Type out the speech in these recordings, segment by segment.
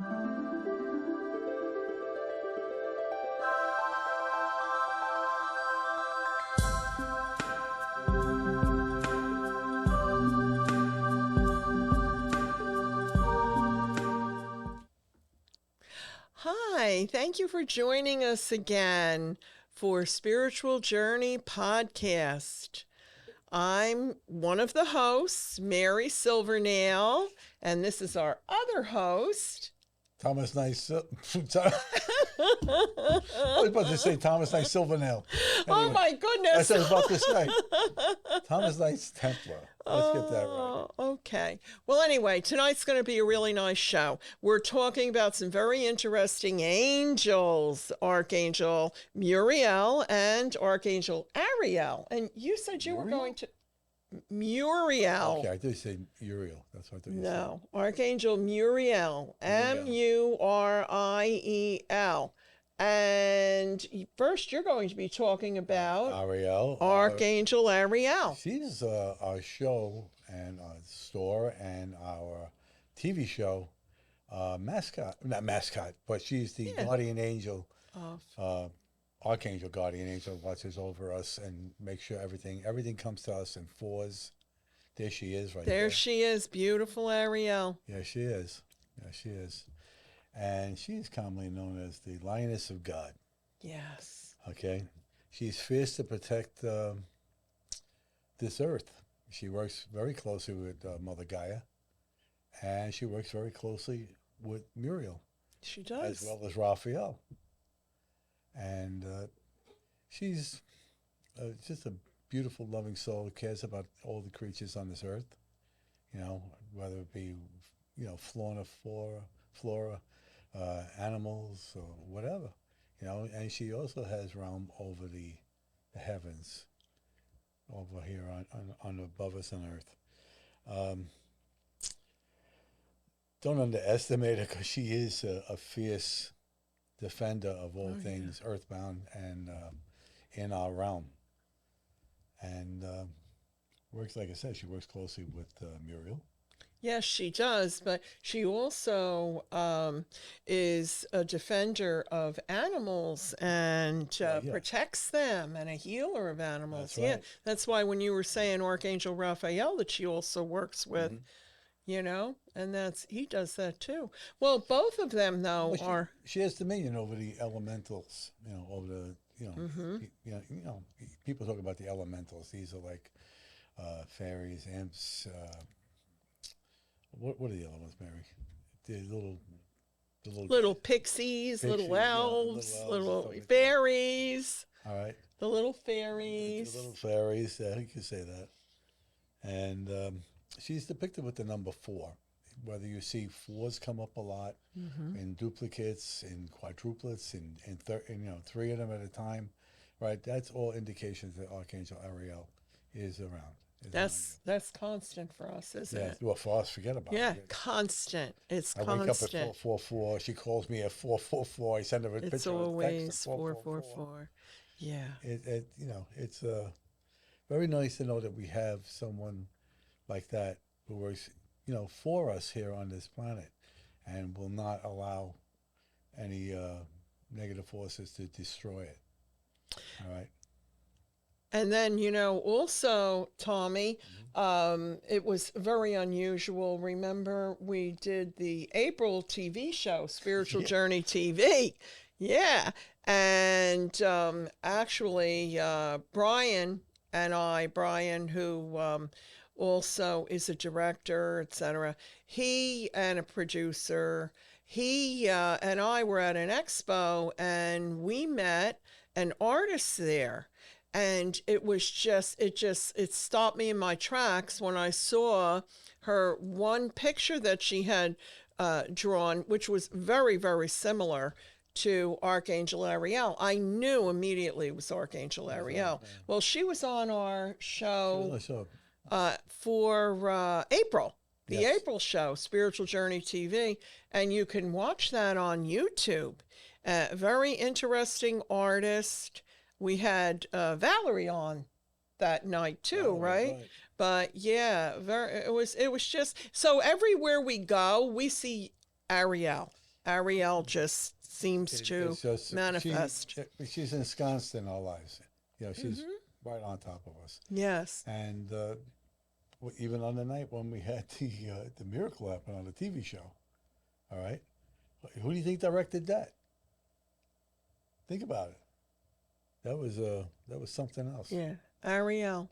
Hi, thank you for joining us again for Spiritual Journey Podcast. I'm one of the hosts, Mary Silvernail, and this is our other host, Thomas Nice. I was about to say Thomas Nice Silvernail. Anyway, oh my goodness. that's what I was about to say. Thomas Nice Templar. Let's get that right. Okay. Well, anyway, tonight's going to be a really nice show. We're talking about some very interesting angels, Archangel Muriel and Archangel Ariel. And you said you were going to... Muriel. Okay, I did say Uriel. That's what I thought you said. No, Archangel Muriel, Muriel. And first, you're going to be talking about Ariel. Archangel Ariel. She's our show and our store and our TV show mascot. Not mascot, but she's the guardian angel. Archangel guardian angel watches over us and makes sure everything comes to us in fours. There she is right there. There she is, beautiful Ariel. Yeah, she is. Yeah, she is. And she is commonly known as the Lioness of God. Yes. Okay? She's fierce to protect this earth. She works very closely with Mother Gaia, and she works very closely with Muriel. She does. As well as Raphael. And she's just a beautiful, loving soul who cares about all the creatures on this earth, whether it be, flora, animals or whatever, and she also has realm over the heavens, over here on above us on earth. Don't underestimate her, because she is a fierce defender of all things earthbound and in our realm. And works, like I said, she works closely with Muriel. Yes, she does, but she also is a defender of animals and protects them, and a healer of animals. That's right. That's why when you were saying Archangel Raphael, that she also works with, and he does that too. Well, both of them, though, she has dominion over the elementals, over the, people talk about the elementals. These are like fairies, imps, what are the other ones, Mary? The little pixies, little elves, little fairies. All right. The little fairies. The little fairies, yeah, you can say that. And she's depicted with the number 4. Whether you see 4s come up a lot in duplicates, in quadruplets, in 3 of them at a time, right? That's all indications that Archangel Ariel is around. That's constant for us, isn't it? Well, for us, forget about it. Yeah, constant. It's I constant. wake up at 444. She calls me at 444. I send her a picture. It's always 444. Yeah. It's very nice to know that we have someone like that who works, for us here on this planet, and will not allow any negative forces to destroy it. All right. And then, also, Tommy, it was very unusual. Remember, we did the April TV show, Spiritual Journey TV. Yeah. And actually, Brian, who also is a director, etc., he and a producer, he and I were at an expo, and we met an artist there. And it stopped me in my tracks when I saw her one picture that she had drawn, which was very, very similar to Archangel Ariel. I knew immediately it was Archangel Ariel. Yeah. Well, she was on our show for April, the April show, Spiritual Journey TV, and you can watch that on YouTube. Very interesting artist. We had Valerie on that night too, right? But yeah, it was just so everywhere we go, we see Ariel. Ariel just seems to It's just manifest. she's ensconced in our lives. She's right on top of us. Yes. And even on the night when we had the miracle happen on the TV show, all right, who do you think directed that? Think about it. That was something else. Yeah, Ariel.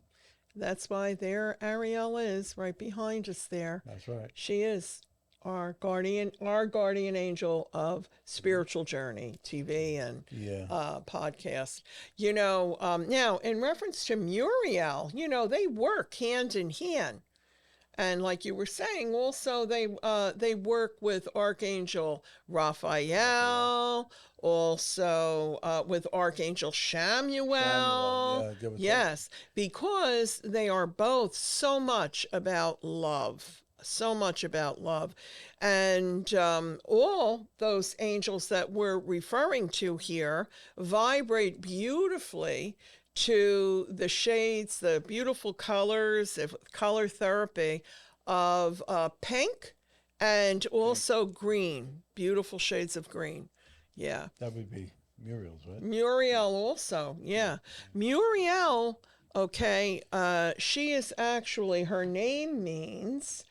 That's why there Ariel is right behind us there. That's right. She is our guardian angel of Spiritual Journey TV and podcast. Now in reference to Muriel, they work hand in hand. And like you were saying, also they work with Archangel Raphael, also with Archangel Samuel. Yes, because they are both so much about love. So much about love. And all those angels that we're referring to here vibrate beautifully to the shades, the beautiful colors of color therapy of pink and also green, beautiful shades of green. Yeah. That would be Muriel's, right? Muriel also, yeah. Muriel, okay, she is actually, her name means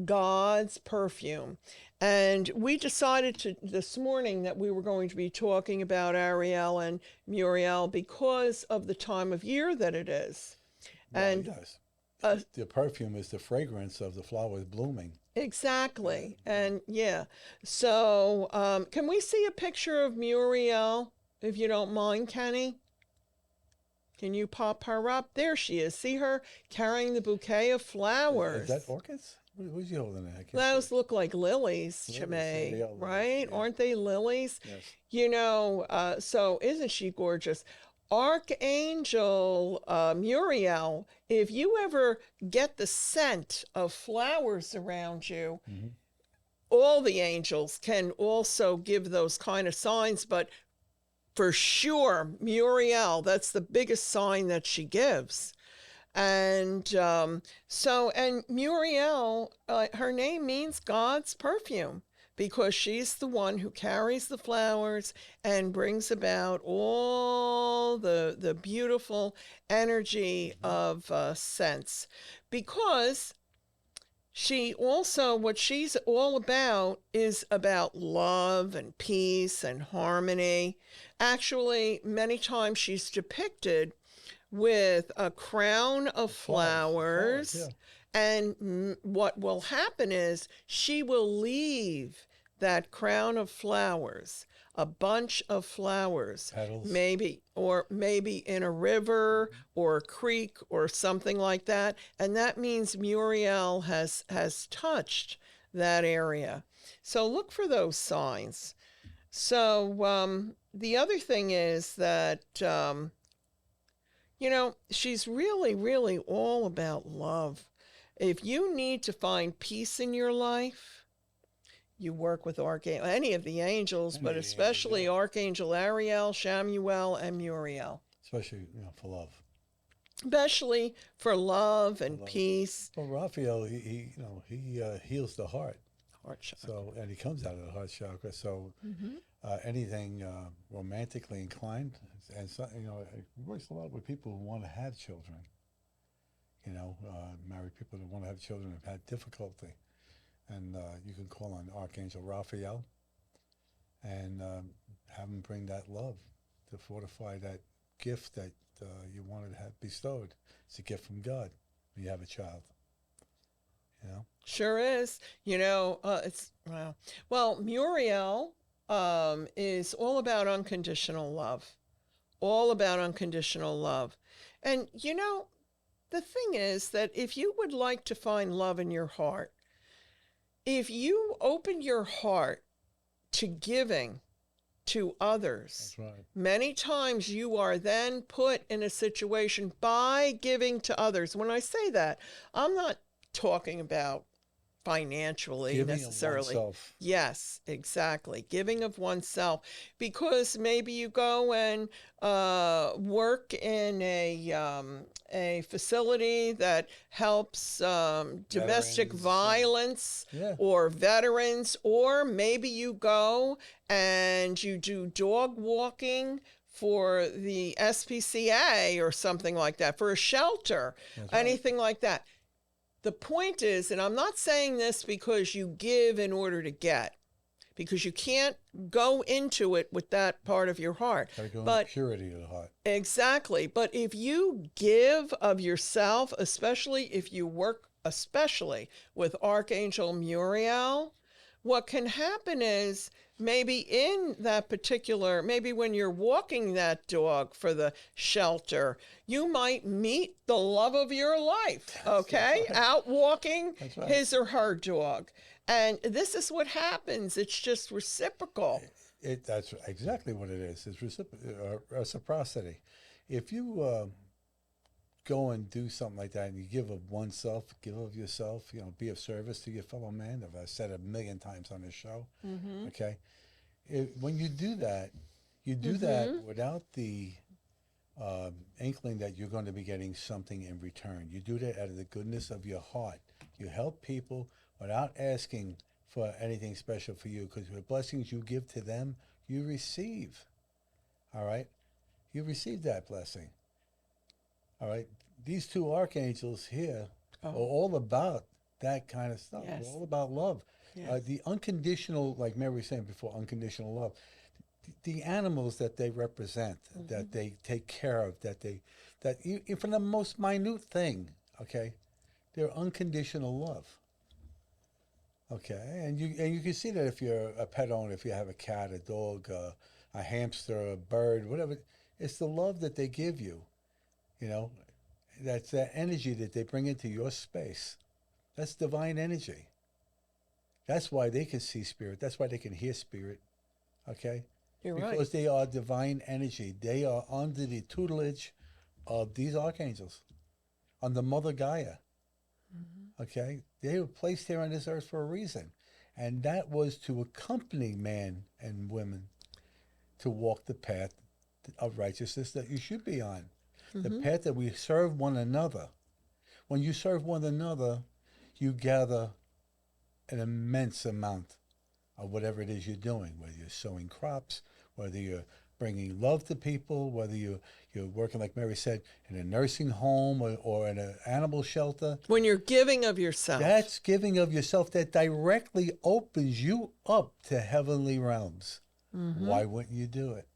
God's perfume. And we decided this morning that we were going to be talking about Ariel and Muriel because of the time of year that it is. Well, and yes. The perfume is the fragrance of the flowers blooming. Exactly. And yeah. So can we see a picture of Muriel, if you don't mind, Kenny? Can you pop her up? There she is. See her carrying the bouquet of flowers. Is that orchids? Who's you holding that? Those look like lilies to me, right? Yeah. Aren't they lilies? Yes. So isn't she gorgeous? Archangel Muriel, if you ever get the scent of flowers around you, all the angels can also give those kind of signs, but for sure, Muriel, that's the biggest sign that she gives. And and Muriel, her name means God's perfume because she's the one who carries the flowers and brings about all the beautiful energy of scents. Because she also, what she's all about is about love and peace and harmony. Actually, many times she's depicted with a crown of flowers. And what will happen is she will leave that crown of flowers, a bunch of flowers, petals. maybe in a river or a creek or something like that. And that means Muriel has touched that area. So look for those signs. So the other thing is that she's really, really all about love. If you need to find peace in your life, you work with any of the angels, but especially Archangel Ariel, Samuel, and Muriel. Especially, for love. Especially for love and peace. Well, Raphael, he heals the heart. Heart chakra. So, and he comes out of the heart chakra. So, anything romantically inclined, and so, it works a lot with people who want to have children. Married people that want to have children have had difficulty, and you can call on Archangel Raphael and have him bring that love to fortify that gift that you wanted to have bestowed. It's a gift from God when you have a child. Sure is. It's wow. Well, Muriel is all about unconditional love. All about unconditional love. And the thing is that if you would like to find love in your heart, if you open your heart to giving to others, that's right. Many times you are then put in a situation by giving to others. When I say that, I'm not talking about financially Giving of necessarily. oneself. Yes, exactly. Giving of oneself, because maybe you go and work in a facility that helps domestic Veterans. violence Yeah. or veterans, or maybe you go and you do dog walking for the SPCA or something like that, for a shelter, That's right. anything like that. The point is, and I'm not saying this because you give in order to get, because you can't go into it with that part of your heart. Gotta go in But purity of the heart. exactly. But if you give of yourself, especially if you work especially with Archangel Muriel, what can happen is maybe in that particular, maybe when you're walking that dog for the shelter, you might meet the love of your life, okay? That's right. Out walking That's right. his or her dog. And this is what happens. It's just reciprocal. That's exactly what it is. It's reciprocity. If you go and do something like that and you give of oneself, give of yourself, be of service to your fellow man, as I said a million times on this show, okay? When you do that without the inkling that you're going to be getting something in return. You do that out of the goodness of your heart. You help people without asking for anything special for you, because the blessings you give to them, you receive. All right? You receive that blessing. All right? These two archangels here are all about that kind of stuff. Yes. They're all about love. Yes. The unconditional, like Mary was saying before, unconditional love. The animals that they represent, that they take care of, from the most minute thing, okay, they're unconditional love. Okay, and you can see that if you're a pet owner, if you have a cat, a dog, a hamster, a bird, whatever, it's the love that they give you. That's that energy that they bring into your space. That's divine energy. That's why they can see spirit. That's why they can hear spirit. Okay. You're Because right. they are divine energy. They are under the tutelage of these archangels, under Mother Gaia. Okay? They were placed here on this earth for a reason. And that was to accompany man and women to walk the path of righteousness that you should be on. The path that we serve one another. When you serve one another, you gather an immense amount of whatever it is you're doing, whether you're sowing crops, whether you're bringing love to people, whether you're working, like Mary said, in a nursing home or in an animal shelter. When you're giving of yourself. That's giving of yourself that directly opens you up to heavenly realms. Why wouldn't you do it?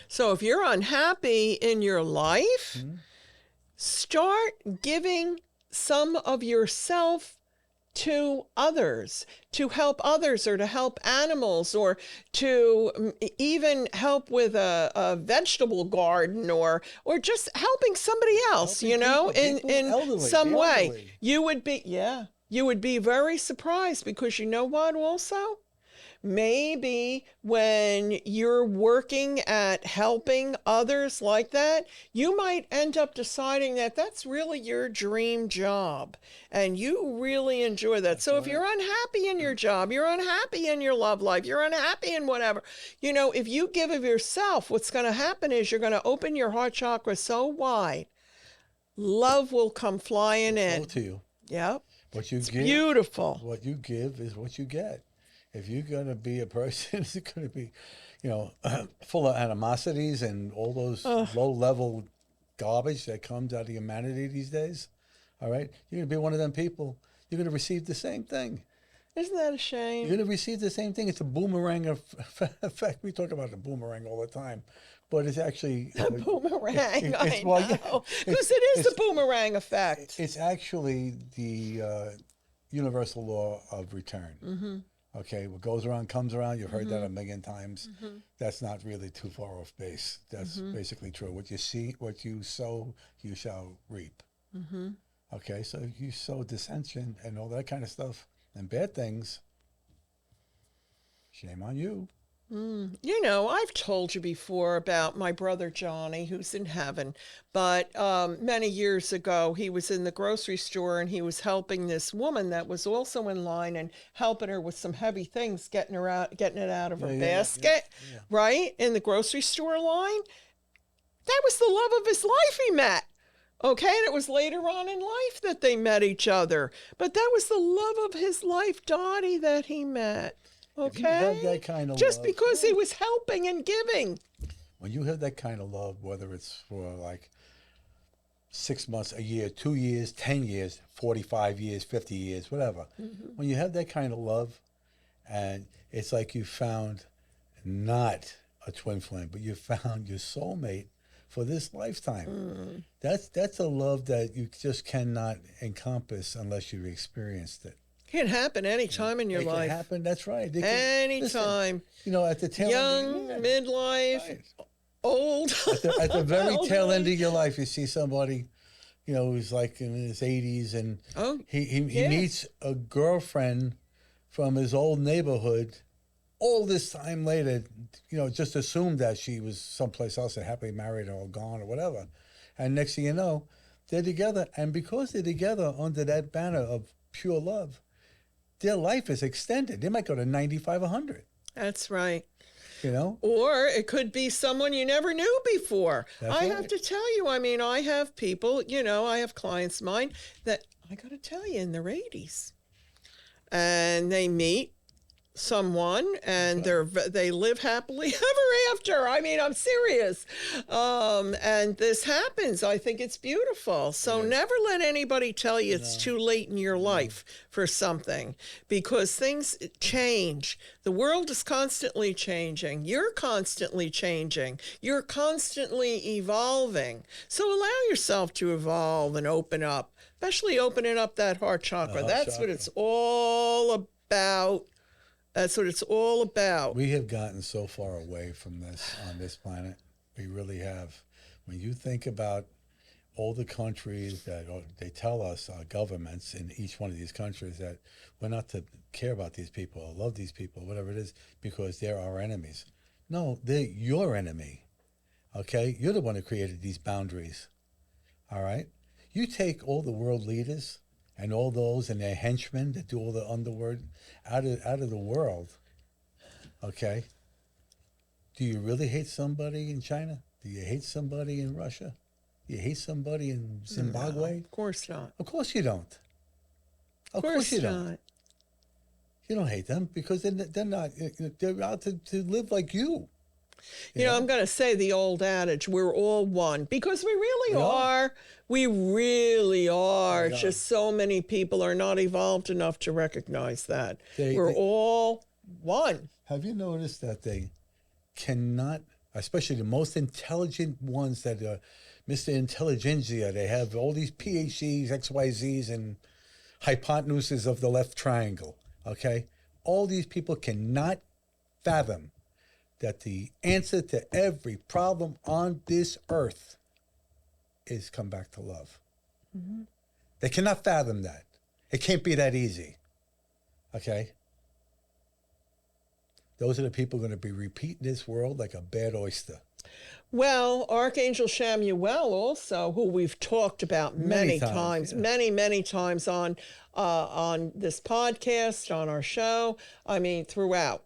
So if you're unhappy in your life, start giving some of yourself to others, to help others, or to help animals, or to even help with a vegetable garden, or just helping somebody else, Helping people, in elderly, some the way. elderly. You would be very surprised, because you know what also? Maybe when you're working at helping others like that, you might end up deciding that that's really your dream job and you really enjoy that. So if you're unhappy in your job, you're unhappy in your love life, you're unhappy in whatever, if you give of yourself, what's going to happen is you're going to open your heart chakra so wide, love will come flying in. Flow to you. Yep. What you It's give, beautiful. What you give is what you get. If you're going to be a person who's going to be, full of animosities and all those low-level garbage that comes out of humanity these days, all right, you're going to be one of them people. You're going to receive the same thing. Isn't that a shame? You're going to receive the same thing. It's a boomerang effect. We talk about the boomerang all the time, but it's actually The boomerang, I well, yeah, know. Because it is the boomerang effect. It's actually the universal law of return. Okay, what goes around comes around. You've heard that a million times. That's not really too far off base. That's basically true. What you sow, you shall reap. Okay, so you sow dissension and all that kind of stuff and bad things. Shame on you. You know, I've told you before about my brother Johnny, who's in heaven, but many years ago, he was in the grocery store and he was helping this woman that was also in line and helping her with some heavy things, getting it out of her basket, right? In the grocery store line. That was the love of his life he met. Okay, and it was later on in life that they met each other. But that was the love of his life, Dottie, that he met. If you have Okay? that kind of Just love, because he was helping and giving. when you have that kind of love, whether it's for like 6 months, a year, 2 years, 10 years, 45 years, 50 years, whatever, when you have that kind of love, and it's like you found not a twin flame, but you found your soulmate for this lifetime. That's a love that you just cannot encompass unless you've experienced it. Can happen any time in your It life. can happen. That's right. Any listen, time. You know, at the tail Young, end, midlife, right. old. At the very tail end elderly. of your life, you see somebody, you know, who's like in his 80s, and Oh, he yeah. meets a girlfriend from his old neighborhood. All this time later, you know, just assumed that she was someplace else and happily married or gone or whatever. And next thing you know, they're together. And because they're together under that banner of pure love, their life is extended. They might go to 95, 100, That's right. you know? Or it could be someone you never knew before. That's I right. have to tell you, I mean, I have people, you know, I have clients of mine that I got to tell you in their 80s. And they meet someone and they live happily ever after. I mean, I'm serious. And this happens. I think it's beautiful. So never let anybody tell you it's too late in your life for something, because things change. The world is constantly changing. You're constantly changing. You're constantly evolving. So allow yourself to evolve and open up, especially opening up that heart chakra. That's what it's all about. That's what it's all about. We have gotten so far away from this on this planet. We really have. When you think about all the countries that they tell us, governments in each one of these countries, that we're not to care about these people or love these people, whatever it is, because they're our enemies. No, they're your enemy. Okay? You're the one who created these boundaries. All right? You take all the world leaders and all those and their henchmen that do all the underworld out of the world, okay? Do you really hate somebody in China? Do you hate somebody in Russia? Do you hate somebody in Zimbabwe? No, of course not. Of course you don't. Of course you not. don't. You don't hate them because they're not. They're out to live like you. You know, I'm going to say the old adage, we're all one, because we really are. We really are. It's just so many people are not evolved enough to recognize that. We're all one. Have you noticed that they cannot, especially the most intelligent ones that are Mr. Intelligentsia, they have all these PhDs, XYZs, and hypotenuses of the left triangle, okay? All these people cannot fathom that the answer to every problem on this earth is come back to love. Mm-hmm. They cannot fathom that. It can't be that easy. Okay? Those are the people going to be repeating this world like a bad oyster. Well, Archangel Shamuel also, who we've talked about many times, many times on this podcast, on our show, I mean, throughout.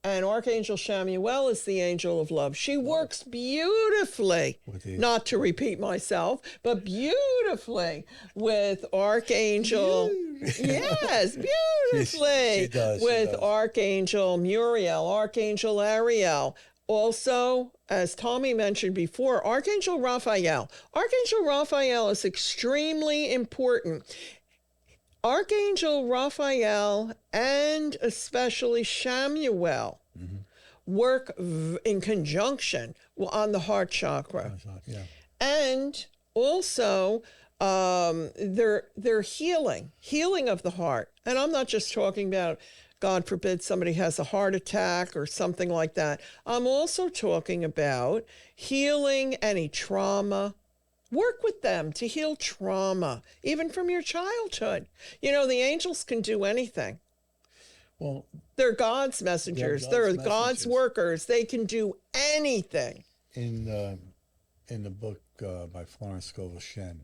And Archangel Shamuel is the angel of love. She works beautifully, not to repeat myself, but beautifully with Archangel. Yes, beautifully. She does. With Archangel Muriel, Archangel Ariel. Also, as Tommy mentioned before, Archangel Raphael. Archangel Raphael is extremely important. Archangel Raphael and especially Shamuel work in conjunction on the heart chakra. And also they're healing of the heart. And I'm not just talking about, God forbid, somebody has a heart attack or something like that. I'm also talking about healing any trauma. Work with them to heal trauma, even from your childhood. You know, the angels can do anything. Well, They're God's messengers. They're God's workers. They can do anything. In the book by Florence Scovel Shinn,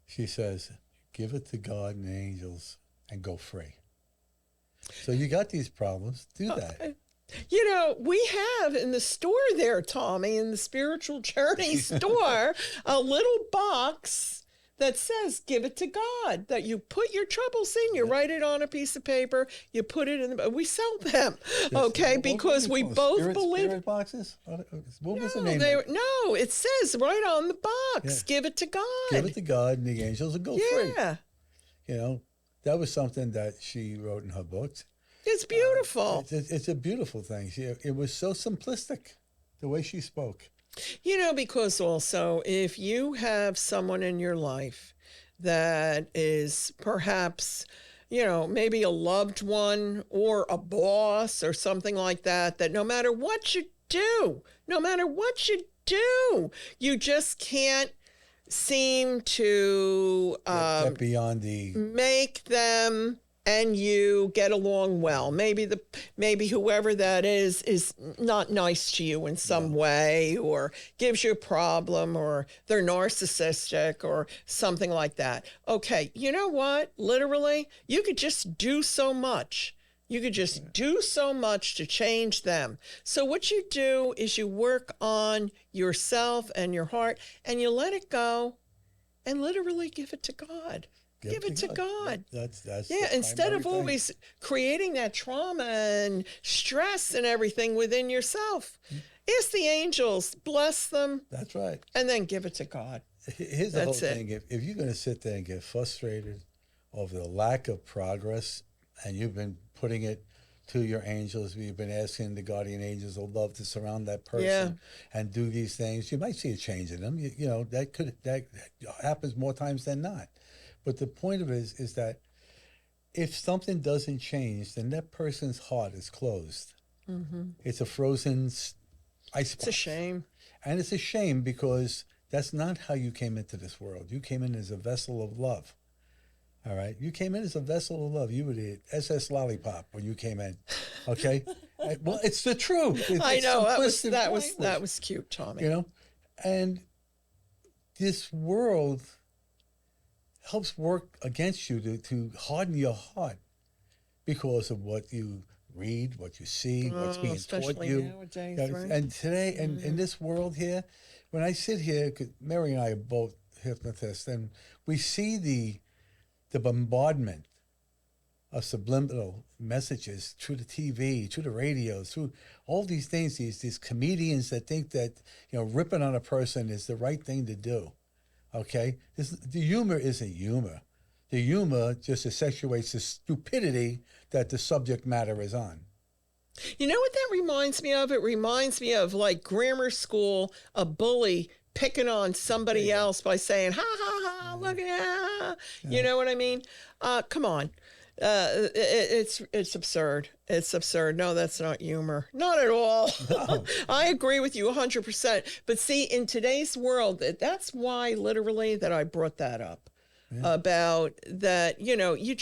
she says, "Give it to God and the angels and go free." So you got these problems. Do that. You know, we have in the store there, Tommy, in the Spiritual Journey store, a little box that says, give it to God, that you put your troubles in, you write it on a piece of paper, you put it in we sell them, okay, because we both believe. Spirit boxes? What was the No, name? no, it says right on the box, give it to God. Give it to God and the angels and go free. Yeah. You know, that was something that she wrote in her books. It's beautiful. It's a beautiful thing. It was so simplistic, the way she spoke. You know, because also if you have someone in your life that is perhaps, you know, maybe a loved one or a boss or something like that, that no matter what you do, you just can't seem to Get beyond the make them and you get along well. Maybe whoever that is not nice to you in some way, or gives you a problem, or they're narcissistic or something like that. Okay, you know what? Literally, you could just do so much. You could just do so much to change them. So what you do is you work on yourself and your heart, and you let it go and literally give it to God. Give it to God. That's instead of always creating that trauma and stress and everything within yourself. Ask the angels, bless them. That's right. And then give it to God. Here's the whole thing. If you're going to sit there and get frustrated over the lack of progress, and you've been putting it to your angels, you've been asking the guardian angels of love to surround that person and do these things, you might see a change in them. You know, that happens more times than not. But the point of it is that if something doesn't change, then that person's heart is closed. Mm-hmm. It's a frozen icebox. It's a shame. And it's a shame because that's not how you came into this world. You came in as a vessel of love. All right? You came in as a vessel of love. You were the SS Lollipop when you came in. Okay? Well, it's the truth. I know. That was cute, Tommy. You know? And this world helps work against you to harden your heart because of what you read, what you see, what's being taught you. Nowadays, right? And today, in this world here, when I sit here, 'cause Mary and I are both hypnotists, and we see the bombardment of subliminal messages through the TV, through the radio, through all these things, these comedians that think that, you know, ripping on a person is the right thing to do. Okay? The humor isn't humor. The humor just accentuates the stupidity that the subject matter is on. You know what that reminds me of? It reminds me of like grammar school, a bully picking on somebody else by saying, ha, ha, ha, look at that. You know what I mean? Come on. It's absurd. It's absurd. No, that's not humor. Not at all. No. I agree with you 100%. But see, in today's world, that's why literally that I brought that up about that, you know, you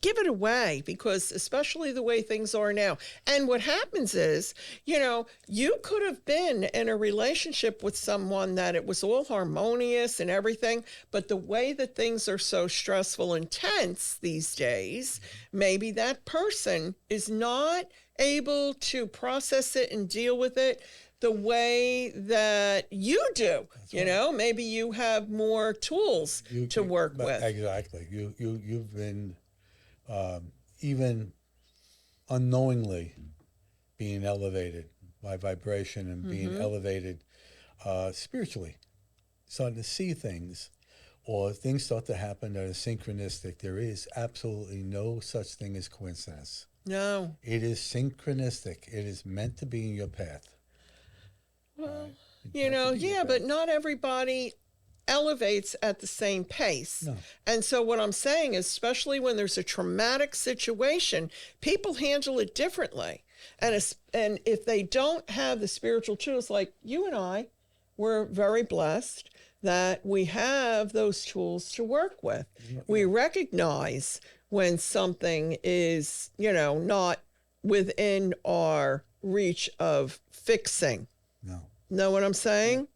give it away, because especially the way things are now. And what happens is, you know, you could have been in a relationship with someone that it was all harmonious and everything, but the way that things are so stressful and tense these days, maybe that person is not able to process it and deal with it the way that you do. That's you know, maybe you have more tools to work with. Exactly. You've been even unknowingly being elevated by vibration and being elevated spiritually, starting to see things, or things start to happen that are synchronistic. There is absolutely no such thing as coincidence. No. It is synchronistic. It is meant to be in your path. Well, you know, but not everybody elevates at the same pace. No. And so what I'm saying is, especially when there's a traumatic situation, people handle it differently. And if they don't have the spiritual tools, like you and I, we're very blessed that we have those tools to work with. Yeah. We recognize when something is, not within our reach of fixing. No. Know what I'm saying?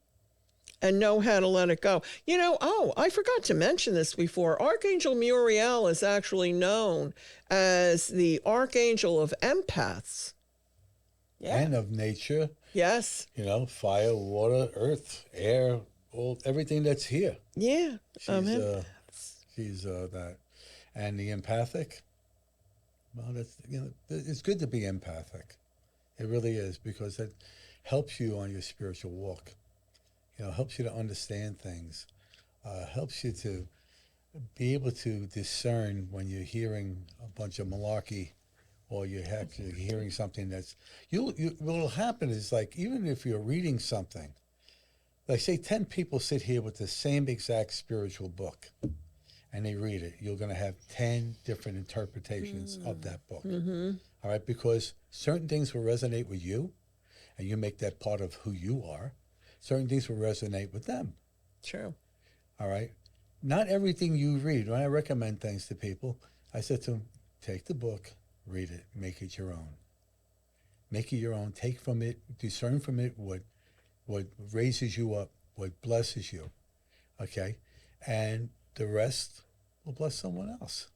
And know how to let it go. I forgot to mention this before. Archangel Muriel is actually known as the Archangel of empaths. Yeah. And of nature. Yes. Fire, water, earth, air, everything that's here. Yeah. She's that. And the empathic, well, it's good to be empathic. It really is, because it helps you on your spiritual walk. Helps you to understand things, helps you to be able to discern when you're hearing a bunch of malarkey, or you're actually hearing something that's, what'll happen is, like, even if you're reading something, like say 10 people sit here with the same exact spiritual book, and they read it, you're going to have 10 different interpretations of that book. Mm-hmm. All right, because certain things will resonate with you, and you make that part of who you are. Certain things will resonate with them. True. All right. Not everything you read. When I recommend things to people, I said to them, take the book, read it, make it your own. Make it your own. Take from it, discern from it what raises you up, what blesses you. Okay? And the rest will bless someone else.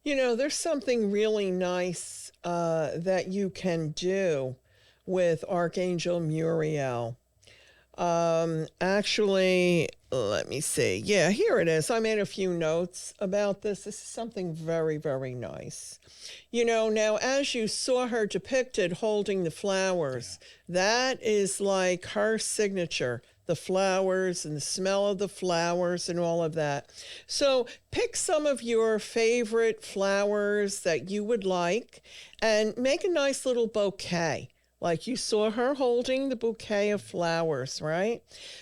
There's something really nice that you can do with Archangel Muriel. Actually, let me see. Yeah, here it is. I made a few notes about this. This is something very, very nice. Now, as you saw her depicted holding the flowers, that is like her signature, the flowers and the smell of the flowers and all of that. So pick some of your favorite flowers that you would like and make a nice little bouquet. Like you saw her holding the bouquet of flowers, right?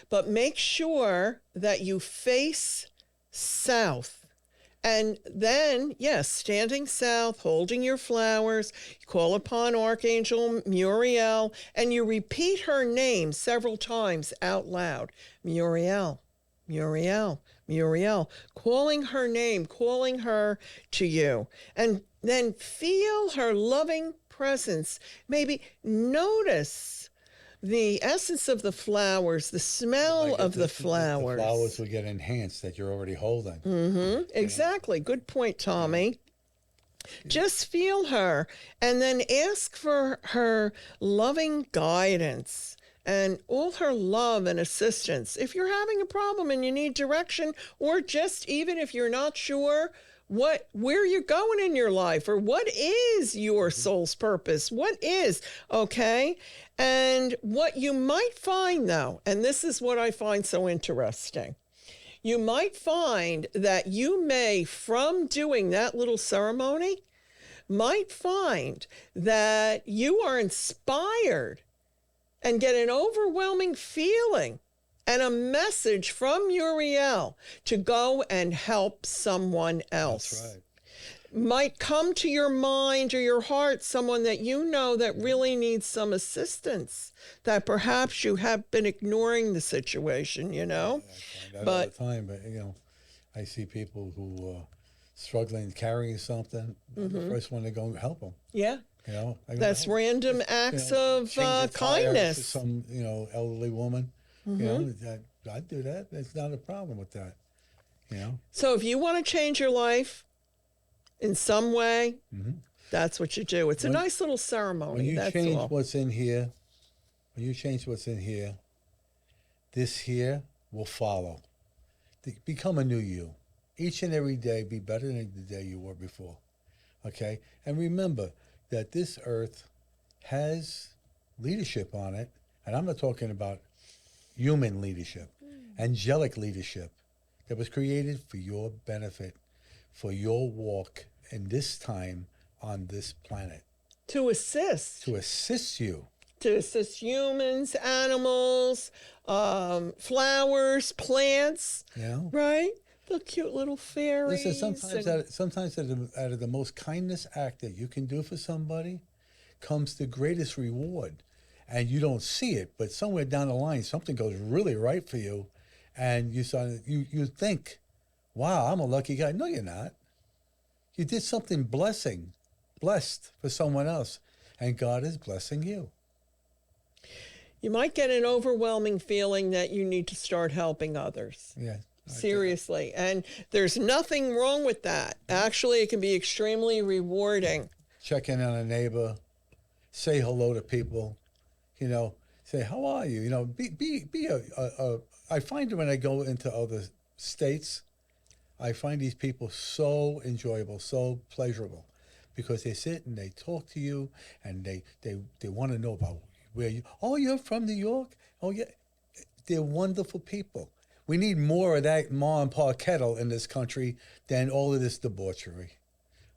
But make sure that you face south. And then, yes, standing south, holding your flowers, you call upon Archangel Muriel, and you repeat her name several times out loud. Muriel, Muriel, Muriel, calling her name, calling her to you. And then feel her loving presence. Maybe notice the essence of the flowers, the smell of the flowers. The flowers will get enhanced that you're already holding. Mm-hmm. Exactly. Good point, Tommy. Just feel her and then ask for her loving guidance and all her love and assistance. If you're having a problem and you need direction, or just even if you're not sure where you're going in your life, or what is your soul's purpose, okay? And what you might find, though, and this is what I find so interesting, you might find that you may, from doing that little ceremony, might find that you are inspired and get an overwhelming feeling and a message from Muriel to go and help someone else. That's right. Might come to your mind or your heart someone that you know that really needs some assistance, that perhaps you have been ignoring the situation, I find that all the time, but I see people who are struggling carrying something. I'm the first one to go and help them. Yeah. That's help. random acts of Change the tire kindness. to some elderly woman. I'd do that. There's not a problem with that. So if you want to change your life in some way, that's what you do. It's a nice little ceremony. When you that's change all. what's in here, this here will follow. Become a new you. Each and every day, be better than the day you were before. Okay? And remember that this earth has leadership on it, and I'm not talking about human leadership, angelic leadership that was created for your benefit, for your walk in this time on this planet. To assist. To assist you. To assist humans, animals, flowers, plants. Right? The cute little fairies. Listen, sometimes out of the most kindness act that you can do for somebody comes the greatest reward. And you don't see it, but somewhere down the line, something goes really right for you. And you think, wow, I'm a lucky guy. No, you're not. You did something blessed for someone else, and God is blessing you. You might get an overwhelming feeling that you need to start helping others. Yeah. Seriously. And there's nothing wrong with that. Actually, it can be extremely rewarding. Check in on a neighbor, say hello to people, say, how are you? I find when I go into other states, I find these people so enjoyable, so pleasurable, because they sit and they talk to you, and they want to know about where you, oh, you're from New York? Oh, yeah. They're wonderful people. We need more of that ma and pa kettle in this country than all of this debauchery,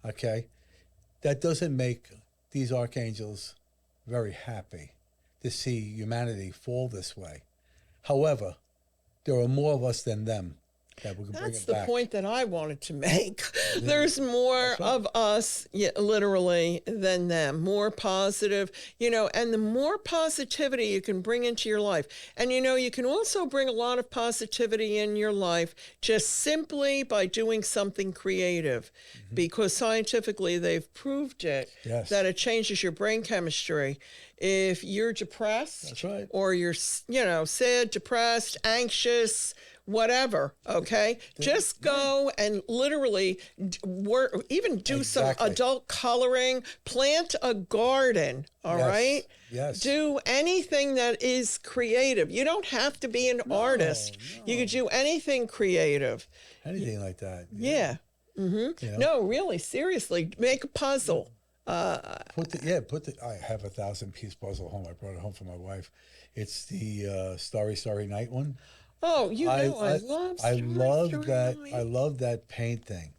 okay? That doesn't make these archangels very happy to see humanity fall this way. However, there are more of us than them that we can bring That's it the back. point that I wanted to make. There's more right. of us, literally, than them. More positive, and the more positivity you can bring into your life. And, you can also bring a lot of positivity in your life just simply by doing something creative. Because scientifically, they've proved it, Yes. that it changes your brain chemistry. If you're depressed, That's right. or you're, sad, depressed, anxious, whatever, okay? Just go and literally even do some Exactly. adult coloring, plant a garden, all Yes. right? Yes. Do anything that is creative. You don't have to be an artist. You could do anything creative. Anything like that. Yeah. No, really, seriously, make a puzzle. I have a 1,000-piece puzzle home. I brought it home for my wife. It's the Starry Night one. Oh, I love that. I love that paint thing.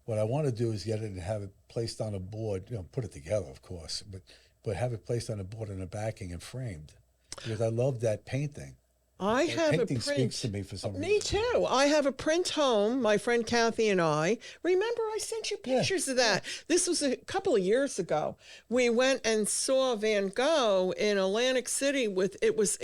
What I want to do is get it and have it placed on a board. Put it together, of course, but have it placed on a board and a backing and framed, because I love that painting. I have a painting print. speaks to me for some reason. Me too. I have a print home. My friend Kathy and I. Remember, I sent you pictures of that. This was a couple of years ago. We went and saw Van Gogh in Atlantic City. It was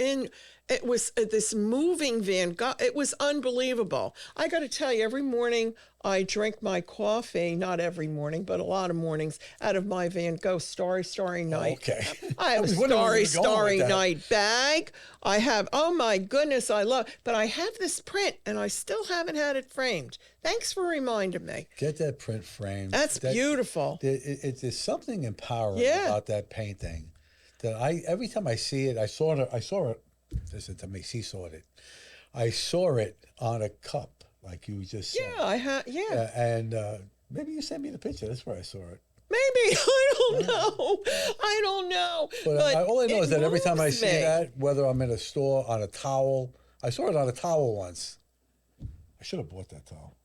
this moving Van Gogh. It was unbelievable. I got to tell you, every morning I drink my coffee, not every morning, but a lot of mornings, out of my Van Gogh Starry Night. Okay. I have a Starry Night bag. I have, oh my goodness, but I have this print and I still haven't had it framed. Thanks for reminding me. Get that print framed. That's beautiful. There's something empowering about that painting that every time I see it, I saw it. Listen to me, she saw it. I saw it on a cup, like you just said. Yeah, I have. Yeah, and maybe you sent me the picture. That's where I saw it. Maybe. I don't know. But all I know is that every time I see that, whether I'm in a store, on a towel, I saw it on a towel once. I should have bought that towel.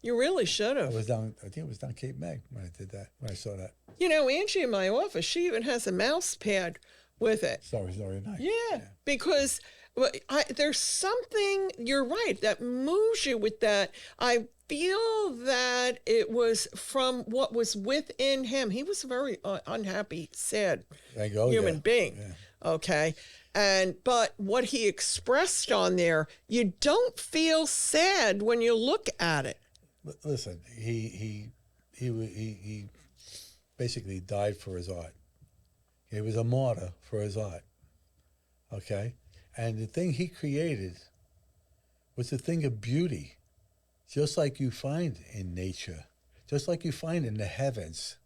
You really should have. I think it was down Cape May when I did that. When I saw that. Angie in my office, she even has a mouse pad with it. Starry Night. Yeah, because there's something, you're right, that moves you with that. I feel that it was from what was within him. He was a very unhappy, sad human being. Yeah. Okay. But what he expressed on there, you don't feel sad when you look at it. Listen, he basically died for his art. He was a martyr for his art, okay? And the thing he created was a thing of beauty, just like you find in nature, just like you find in the heavens.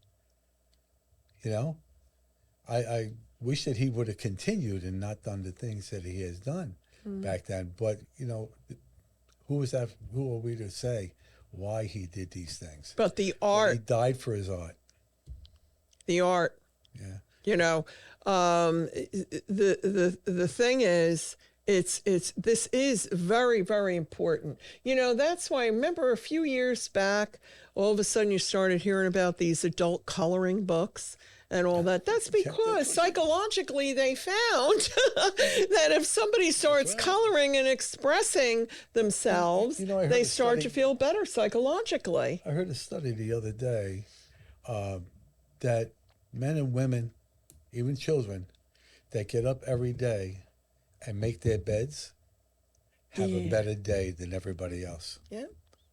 I wish that he would have continued and not done the things that he has done back then. But, who is that? Who are we to say why he did these things? But the art. He died for his art. The art. Yeah. The thing is, this is very, very important. That's why I remember a few years back, all of a sudden you started hearing about these adult coloring books and all that. That's because psychologically they found that if somebody starts coloring and expressing themselves, they start to feel better psychologically. I heard a study the other day that men and women, even children, that get up every day and make their beds have a better day than everybody else. Yeah.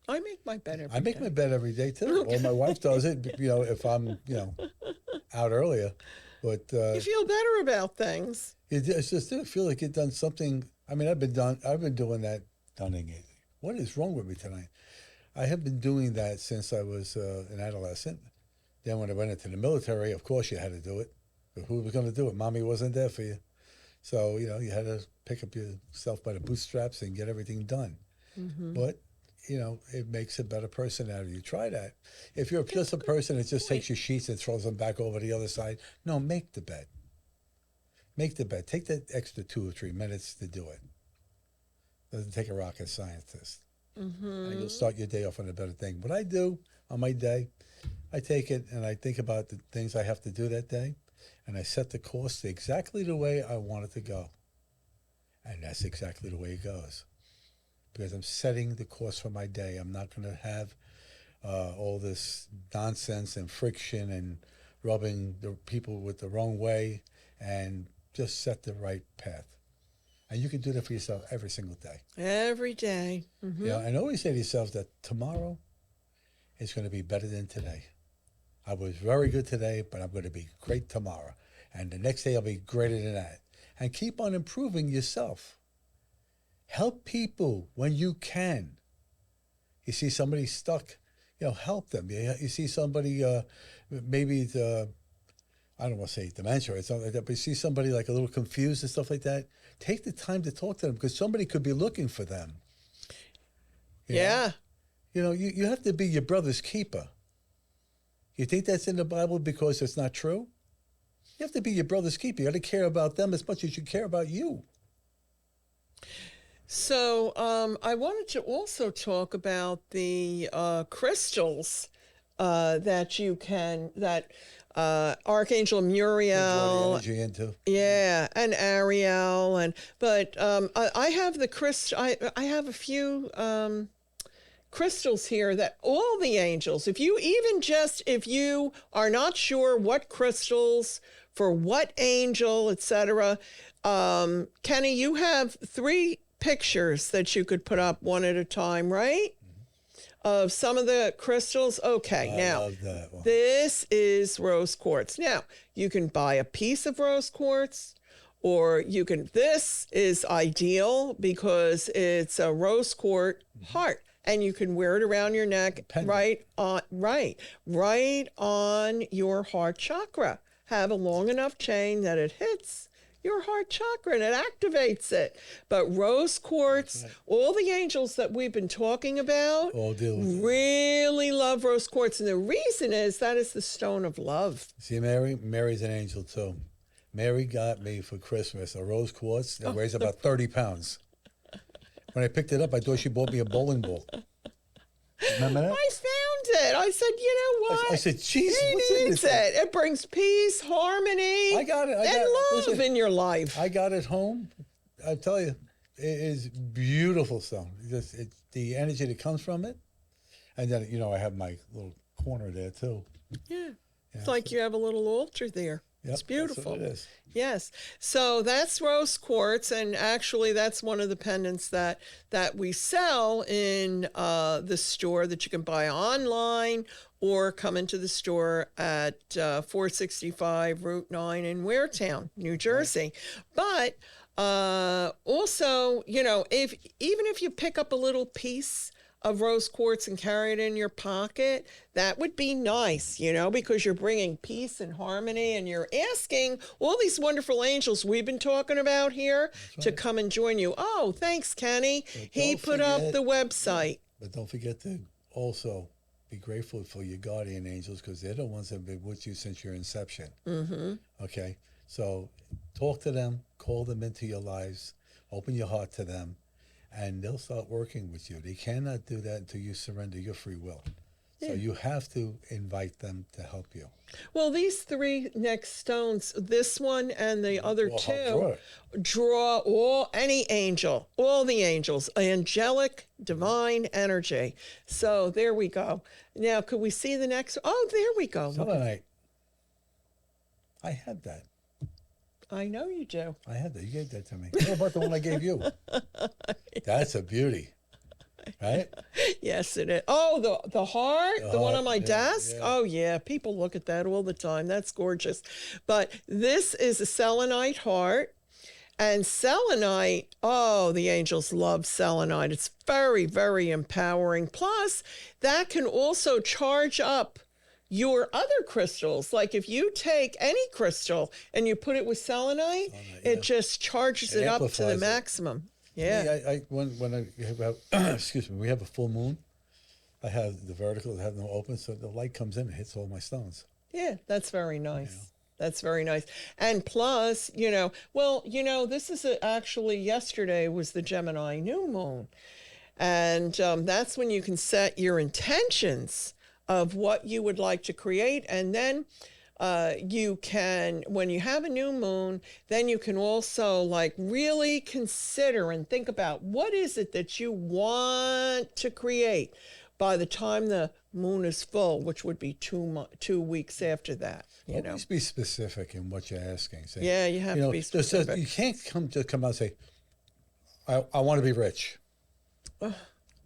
I make my bed every day. I make my bed every day too. Or my wife does it, if I'm, out earlier. But You feel better about things. it's just, I feel like you've done something. I mean, I've been doing that, it. What is wrong with me tonight? I have been doing that since I was an adolescent. Then when I went into the military, of course you had to do it. But who was going to do it? Mommy wasn't there for you. So, you had to pick up yourself by the bootstraps and get everything done. Mm-hmm. But, it makes a better person out of you. Try that. If you're just a person that just takes your sheets and throws them back over the other side, no, make the bed. Make the bed. Take that extra 2 or 3 minutes to do it. Doesn't take a rocket scientist. Mm-hmm. And you'll start your day off on a better thing. What I do on my day, I take it and I think about the things I have to do that day, and I set the course exactly the way I want it to go. And that's exactly the way it goes. Because I'm setting the course for my day. I'm not going to have all this nonsense and friction and rubbing the people with the wrong way, and just set the right path. And you can do that for yourself every single day. Every day. Mm-hmm. And always say to yourself that tomorrow is going to be better than today. I was very good today, but I'm going to be great tomorrow. And the next day I'll be greater than that. And keep on improving yourself. Help people when you can. You see somebody stuck, help them. You see somebody, maybe I don't want to say dementia or something like that, but you see somebody like a little confused and stuff like that, take the time to talk to them, because somebody could be looking for them. Yeah. You have to be your brother's keeper. You think that's in the Bible because it's not true? You have to be your brother's keeper. You got to care about them as much as you care about you. So I wanted to also talk about the crystals that Archangel Muriel, draw the energy into. Yeah, and Ariel, but I have I have a few crystals here that all the angels, if you are not sure what crystals for what angel, etc. Kenny, you have 3 pictures that you could put up one at a time, right? Of some of the crystals. Okay, now love that one. This is rose quartz. Now you can buy a piece of rose quartz, or this is ideal because it's a rose quartz heart, and you can wear it around your neck, right on your heart chakra. Have a long enough chain that it hits your heart chakra and it activates it. But rose quartz, all the angels that we've been talking about really love rose quartz. And the reason is that is the stone of love. See, Mary's an angel too. Mary got me for Christmas a rose quartz that weighs about 30 pounds. When I picked it up, I thought she bought me a bowling ball. Remember that? I found it. I said, you know what? I said, geez, what's in this? It brings peace, harmony, and love in your life. I got it home. I tell you, it is beautiful stone. It's the energy that comes from it. And then, I have my little corner there too. Yeah. It's like you have a little altar there. Yep, it's beautiful. That's what it is. Yes. So that's rose quartz, and actually that's one of the pendants that we sell in the store that you can buy online or come into the store at 465 Route 9 in Waretown, New Jersey. But also, even if you pick up a little piece of rose quartz and carry it in your pocket, that would be nice, because you're bringing peace and harmony, and you're asking all these wonderful angels we've been talking about here to come and join you. Oh, thanks, Kenny. He put up the website. But don't forget to also be grateful for your guardian angels, because they're the ones that have been with you since your inception. Mm-hmm. Okay? So talk to them, call them into your lives, open your heart to them, and they'll start working with you. They cannot do that until you surrender your free will. So you have to invite them to help you. Well, these 3 next stones, this one and the other 2, draw all the angels, angelic, divine energy. So there we go. Now, could we see the next? Oh, there we go. Selenite. I had that. I know you do. I had that. You gave that to me. What about the one I gave you? That's a beauty. right? Yes, it is. Oh, the heart, the one heart, on my yeah, desk. yeah. Oh, yeah. People look at that all the time. That's gorgeous. But this is a selenite heart. And selenite, oh, the angels love selenite. It's very, very empowering. Plus, that can also charge up your other crystals. Like if you take any crystal and you put it with selenite, it just charges it up to the Amplifies it. maximum. Me, Yeah. when I have, excuse me, we have a full moon. I have the verticals have them open, so the light comes in and hits all my stones. Yeah, that's very nice. That's very nice. And plus, this is actually yesterday was the Gemini new moon. And that's when you can set your intentions of what you would like to create. And then you can, when you have a new moon, then you can also like really consider and think about what is it that you want to create by the time the moon is full, which would be 2 weeks after that. Always be specific in what you're asking. Say, yeah, you have to be specific. You can't come out and say, I want to be rich.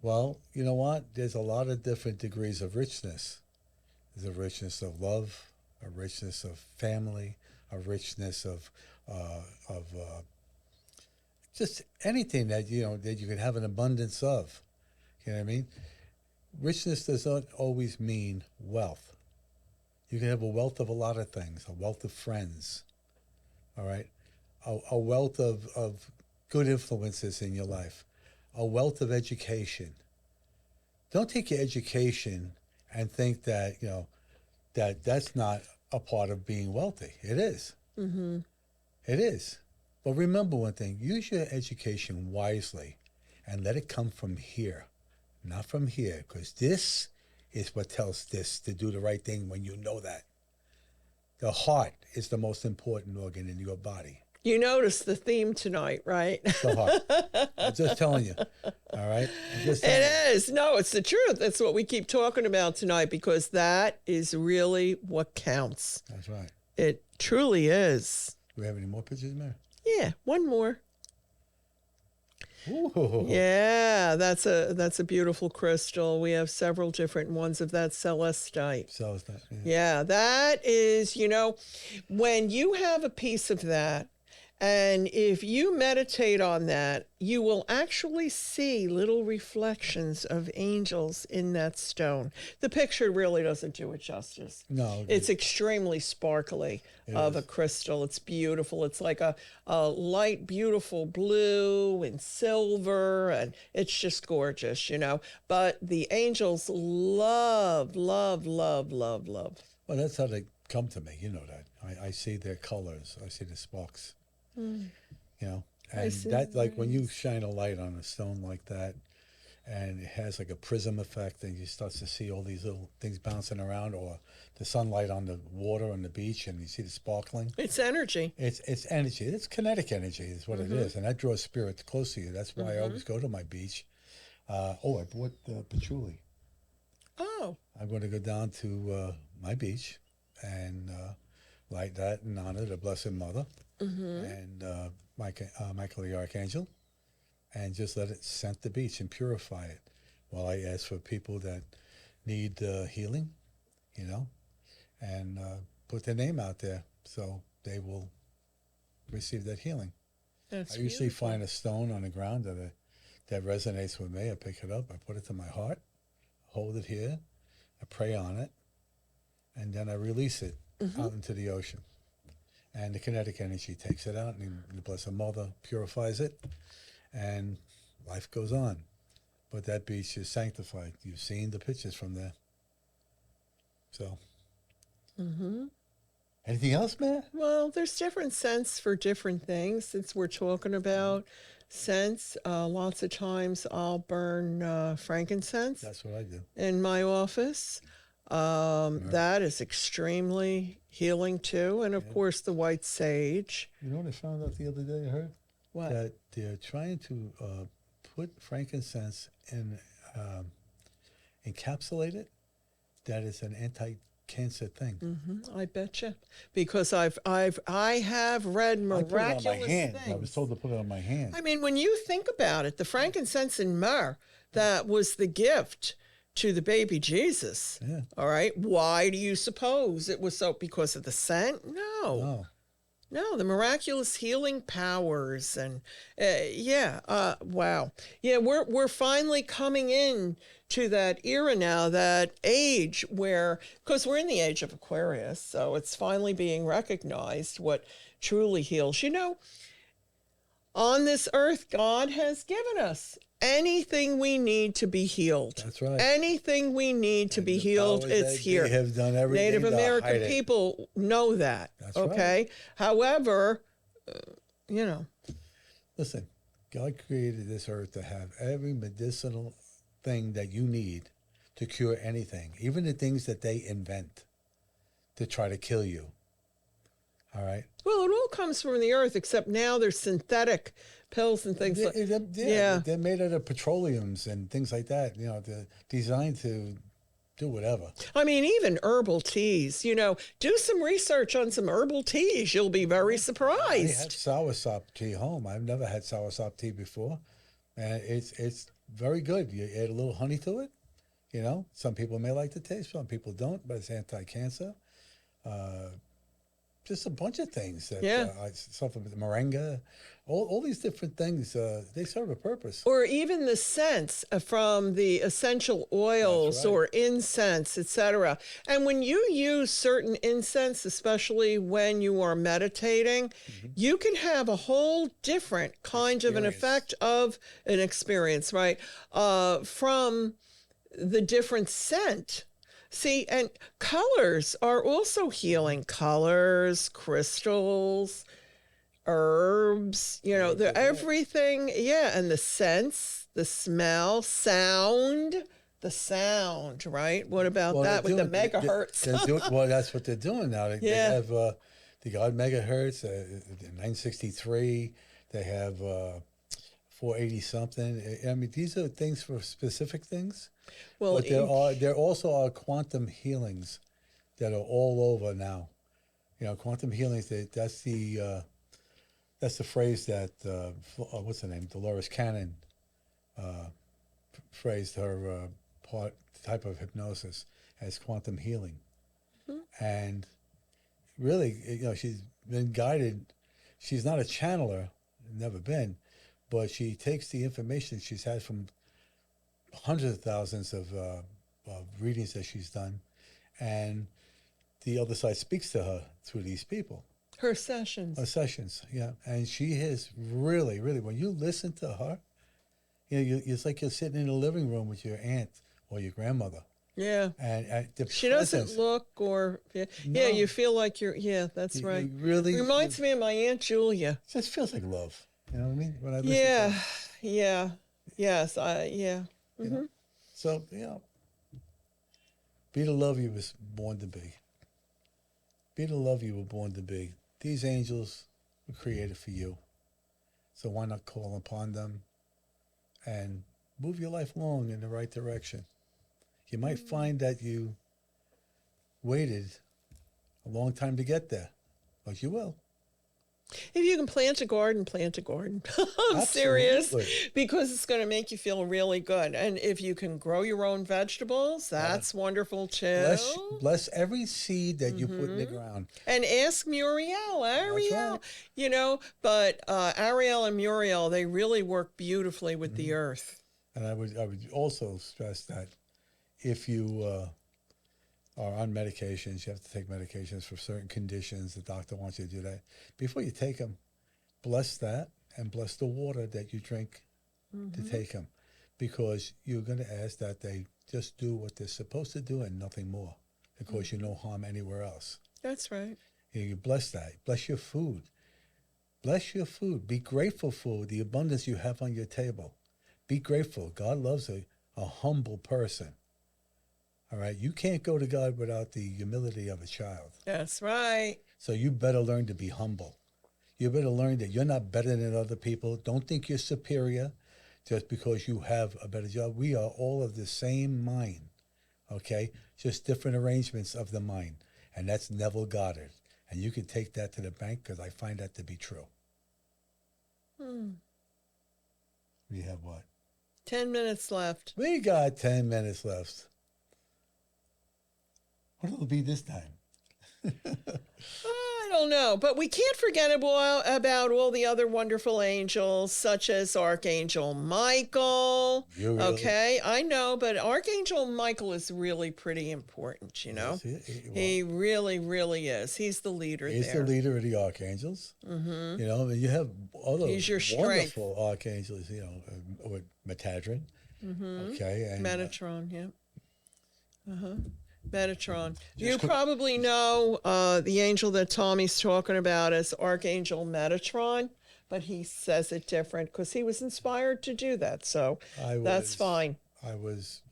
Well, you know what? There's a lot of different degrees of richness. There's a richness of love, a richness of family, a richness of just anything that that you can have an abundance of. You know what I mean? Richness does not always mean wealth. You can have a wealth of a lot of things, a wealth of friends, all right? A wealth of good influences in your life, a wealth of education. Don't take your education and think that, that's not a part of being wealthy. It is. Mm-hmm. It is. But remember one thing, use your education wisely and let it come from here, not from here, because this is what tells this to do the right thing when you know that. The heart is the most important organ in your body. You notice the theme tonight, right? The heart. I'm just telling you. All right? It is. No, it's the truth. That's what we keep talking about tonight because that is really what counts. That's right. It truly is. Do we have any more pictures, Mary? Yeah, one more. Ooh. Yeah, that's a beautiful crystal. We have several different ones of that celestite. Celestite. Yeah, that is, when you have a piece of that, and if you meditate on that, you will actually see little reflections of angels in that stone. The picture really doesn't do it justice. No. It's extremely sparkly of a crystal. It's beautiful. It's like a light, beautiful blue and silver, and it's just gorgeous, But the angels love, love, love, love, love. Well, that's how they come to me. You know that. I see their colors. I see the sparks. And that, like when you shine a light on a stone like that, and it has like a prism effect, and you start to see all these little things bouncing around, or the sunlight on the water on the beach, and you see the sparkling. It's energy. It's energy. It's kinetic energy is what it is, and that draws spirit close to you. That's why I always go to my beach. I bought patchouli. Oh. I'm going to go down to my beach and light that in honor of the Blessed Mother and Michael the Archangel, and just let it scent the beach and purify it. While I ask for people that need healing, and put their name out there so they will receive that healing. That's I usually find a stone on the ground that resonates with me. I pick it up, I put it to my heart, hold it here, I pray on it, and then I release it out into the ocean. And the kinetic energy takes it out, and the Blessed Mother purifies it, and life goes on. But that beach is sanctified. You've seen the pictures from there. So. Anything else, man? Well, there's different scents for different things. Since we're talking about scents, lots of times I'll burn frankincense. That's what I do. In my office. That is extremely healing too. And of course, the white sage. You know what I found out the other day, I heard? What? That they're trying to put frankincense in, encapsulate it. That is an anti-cancer thing. I betcha, because I have read I put it on my miraculous hand. I was things. told to put it on my hand. I mean, when you think about it, the frankincense and myrrh, that was the gift to the baby Jesus. Yeah. All right. Why do you suppose it was so? Because of the scent? No. Oh, No, the miraculous healing powers, and wow, yeah, we're finally coming in to that era now, that age where, because we're in the age of Aquarius, so it's finally being recognized what truly heals. You know, on this earth, God has given us anything we need to be healed. that's right. Anything we need to And be the healed, powers it's that here. They have done everything Native to American hide it. people know that. That's okay. right. However, you know, Listen, God created this earth to have every medicinal thing that you need to cure anything, even the things that they invent to try to kill you. All right? well, it all comes from the earth, except now there's synthetic pills and things. They're made out of petroleums and things like that. You know, they're designed to do whatever. I mean, even herbal teas. You know, do some research on some herbal teas. You'll be very I surprised. had soursop tea home. I've never had soursop tea before, and it's very good. You add a little honey to it. You know, some people may like the taste, some people don't, but it's anti-cancer. Just a bunch of things that something with moringa, all these different things. They serve a purpose. Or even the scents from the essential oils, That's right. or incense, etc. And when you use certain incense, especially when you are meditating, you can have a whole different kind of an effect of an experience, right? From the different scent. See, and colors are also healing. Colors, crystals, herbs, you know, everything. Yeah, and the scents, the smell, sound, the sound, right? What about that with the megahertz? Well, that's what they're doing now. They have the God megahertz, 963. They have 480 something. I mean, these are things for specific things. Well, but there also are quantum healings that are all over now. You know, quantum healings. That's the phrase that what's her name? Dolores Cannon phrased her type of hypnosis as quantum healing, and really, you know, she's been guided. She's not a channeler, never been, but she takes the information she's had from hundreds of thousands of readings that she's done, and the other side speaks to her through these people. Her sessions. Her sessions, yeah. And she is really, really, when you listen to her, you know, it's like you're sitting in a living room with your aunt or your grandmother. Yeah. And she doesn't look or, yeah, you feel like that's right. Really reminds me of my Aunt Julia. It just feels like love. You know what I mean? When I listen yeah. to her. Yeah. Yes. You know? So, you know, be the love you was born to be. Be the love you were born to be. These angels were created for you. So why not call upon them and move your life along in the right direction? You might find that you waited a long time to get there, but you will. If you can plant a garden, plant a garden. I'm serious, because it's going to make you feel really good. And if you can grow your own vegetables, that's wonderful too. Bless every seed that you put in the ground. And ask Ariel. Right. You know, but Ariel and Muriel, they really work beautifully with the earth. And I would also stress that if you are on medications, you have to take medications for certain conditions. The doctor wants you to do that. Before you take them, bless that and bless the water that you drink to take them, because you're going to ask that they just do what they're supposed to do and nothing more, to cause you no harm anywhere else. That's right. You bless that. Bless your food. Bless your food. Be grateful for the abundance you have on your table. Be grateful. God loves a humble person. All right, you can't go to God without the humility of a child. That's right. So you better learn to be humble. You better learn that you're not better than other people. Don't think you're superior just because you have a better job. We are all of the same mind. Okay? Just different arrangements of the mind. And that's Neville Goddard. And you can take that to the bank because I find that to be true. We have what? 10 minutes left. We got 10 minutes left. What will it be this time? I don't know, but we can't forget about all the other wonderful angels, such as Archangel Michael. Muriel. Okay, I know, but Archangel Michael is really pretty important, you know? He really, really is. He's the leader He's there. the leader of the archangels. Mm-hmm. You know, and you have other He's your wonderful archangels, you know, with Metadrin. Mm-hmm. Okay. And, Metatron, yeah. Metatron. You probably know the angel that Tommy's talking about as Archangel Metatron, but he says it different because he was inspired to do that. So that's fine. I was